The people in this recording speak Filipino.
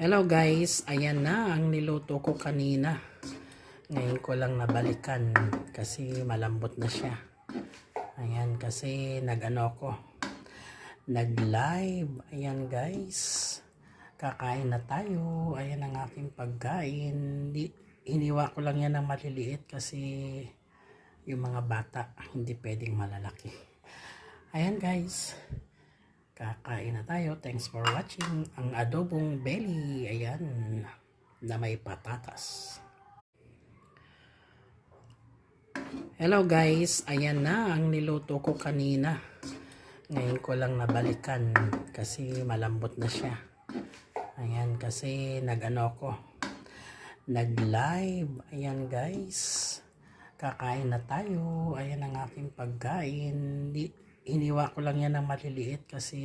Hello guys, ayan na ang niluto ko kanina. Ngayon ko lang nabalikan kasi malambot na siya. Ayan kasi nag-live. Ayan guys, kakain na tayo. Ayan ang aking pagkain. Hiniwa ko lang yan ng maliliit kasi yung mga bata hindi pwedeng malalaki. Ayan guys, kakain na tayo. Thanks for watching. Ang adobong belly, ayan, na may patatas. Hello guys, ayan na ang niluto ko kanina. Ngayon ko lang nabalikan kasi malambot na siya. Ayan kasi nag-live. Ayan guys, kakain na tayo. Ayan ang aking pagkain. Hiniwa ko lang yan ng maliliit kasi